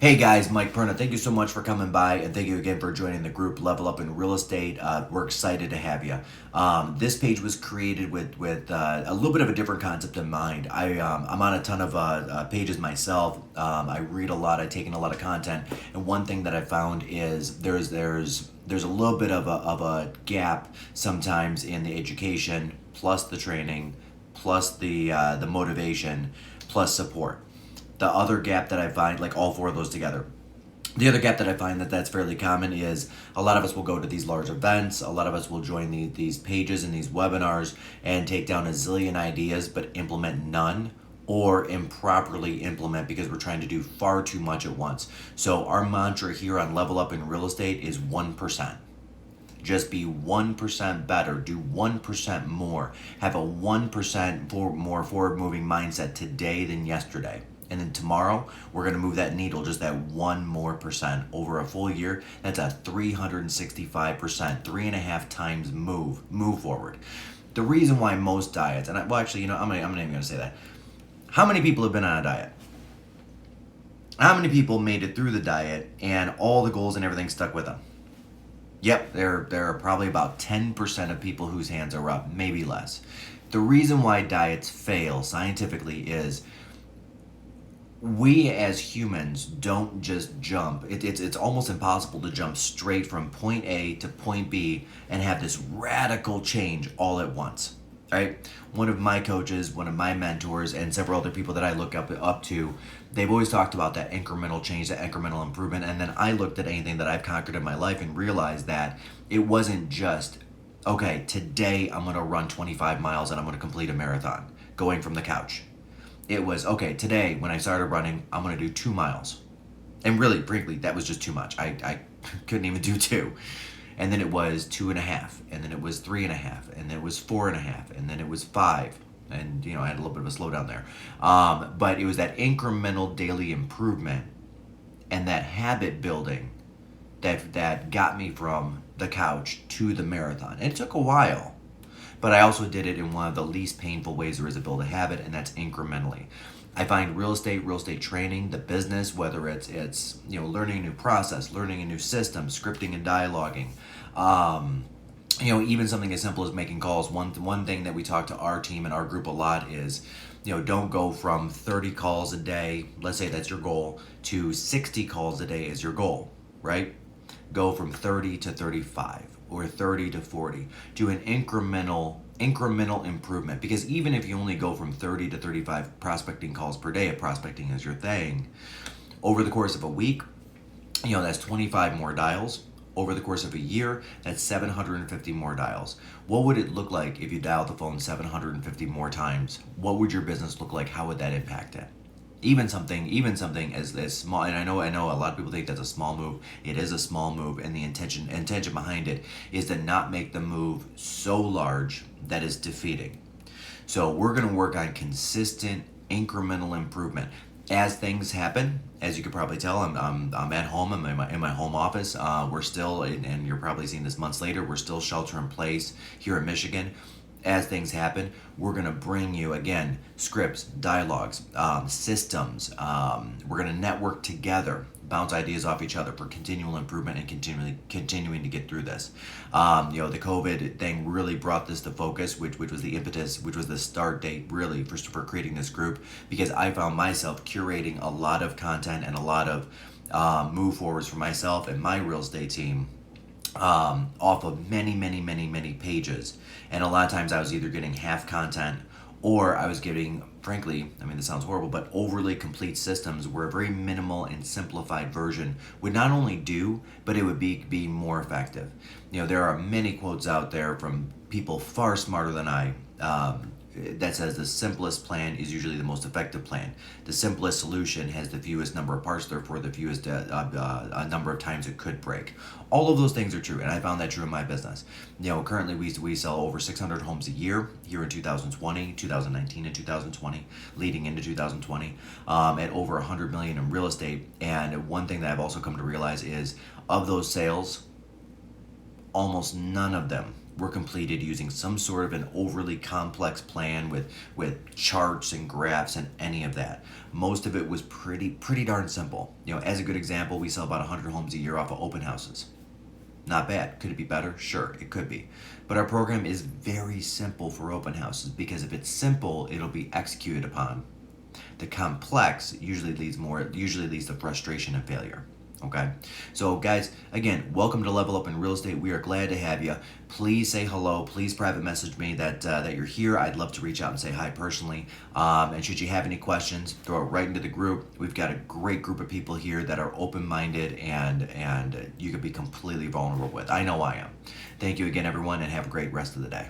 Hey guys, Mike Perna. Thank you so much for coming by, and thank you again for joining the group Level Up in Real Estate. We're excited to have you. This page was created with a little bit of a different concept in mind. I'm on a ton of pages myself. I read a lot. I've taken a lot of content, and one thing that I found is there's a little bit of a gap sometimes in the education, plus the training, plus the motivation, plus support. The other gap that I find, like all four of those together, the other gap that I find that's fairly common is a lot of us will go to these large events. A lot of us will join these pages and these webinars and take down a zillion ideas, but implement none or improperly implement because we're trying to do far too much at once. So our mantra here on Level Up in Real Estate is 1%. Just be 1% better, do 1% more, have a 1% more forward moving mindset today than yesterday. And then tomorrow, we're going to move that needle just that 1 more percent over a full year. That's a 365%, 3.5 times move forward. The reason why most diets, and I'm not even going to say that. How many people have been on a diet? How many people made it through the diet and all the goals and everything stuck with them? Yep, there are probably about 10% of people whose hands are up, maybe less. The reason why diets fail scientifically is we as humans don't just jump. It's almost impossible to jump straight from point A to point B and have this radical change all at once. Right? One of my coaches, one of my mentors, and several other people that I look up to, they've always talked about that incremental change, that incremental improvement. And then I looked at anything that I've conquered in my life and realized that it wasn't just, okay, today I'm going to run 25 miles and I'm going to complete a marathon going from the couch. It was, okay, today when I started running, I'm going to do 2 miles. And really, frankly, that was just too much. I couldn't even do 2. And then it was 2.5, and then it was 3.5, and then it was 4.5, and then it was 5. And, I had a little bit of a slowdown there. But it was that incremental daily improvement and that habit building that got me from the couch to the marathon. And it took a while. But I also did it in one of the least painful ways there is to build a habit, and that's incrementally. I find real estate training, the business, whether it's learning a new process, learning a new system, scripting and dialoguing, even something as simple as making calls. One thing that we talk to our team and our group a lot is, don't go from 30 calls a day, let's say that's your goal, to 60 calls a day is your goal, right? Go from 30 to 35 or 30 to 40. Do an incremental improvement, because even if you only go from 30 to 35 prospecting calls per day, if prospecting is your thing, over the course of a week, that's 25 more dials. Over the course of a year, that's 750 more dials. What would it look like if you dialed the phone 750 more times? What would your business look like? How would that impact it? Even something as small, and I know a lot of people think that's a small move. It is a small move, and the intention behind it is to not make the move so large that is defeating. So we're going to work on consistent incremental improvement as things happen. As you could probably tell, I'm at home. I'm in my home office. We're still, and you're probably seeing this months later, we're still shelter in place here in Michigan. As things happen, we're going to bring you, again, scripts, dialogues, systems. We're going to network together, bounce ideas off each other for continual improvement and continuing to get through this. The COVID thing really brought this to focus, which was the impetus, which was the start date, really, for creating this group, because I found myself curating a lot of content and a lot of move forwards for myself and my real estate team off of many pages. And a lot of times I was either getting half content or I was getting, frankly, this sounds horrible, but overly complete systems where a very minimal and simplified version would not only do, but it would be more effective. There are many quotes out there from people far smarter than I that says the simplest plan is usually the most effective plan. The simplest solution has the fewest number of parts, therefore the fewest number of times it could break. All of those things are true, and I found that true in my business. Currently we sell over 600 homes a year here in 2020, 2019, and 2020, leading into 2020, at over 100 million in real estate. And one thing that I've also come to realize is, of those sales, almost none of them were completed using some sort of an overly complex plan with charts and graphs and any of that. Most of it was pretty darn simple. As a good example, we sell about 100 homes a year off of open houses. Not bad. Could it be better? Sure, it could be. But our program is very simple for open houses, because if it's simple, it'll be executed upon. The complex usually leads to frustration and failure. Okay, so guys, again, welcome to Level Up in Real Estate. We are glad to have you. Please say hello. Please private message me that you're here. I'd love to reach out and say hi personally. And should you have any questions, throw it right into the group. We've got a great group of people here that are open-minded and you could be completely vulnerable with. I know I am. Thank you again, everyone, and have a great rest of the day.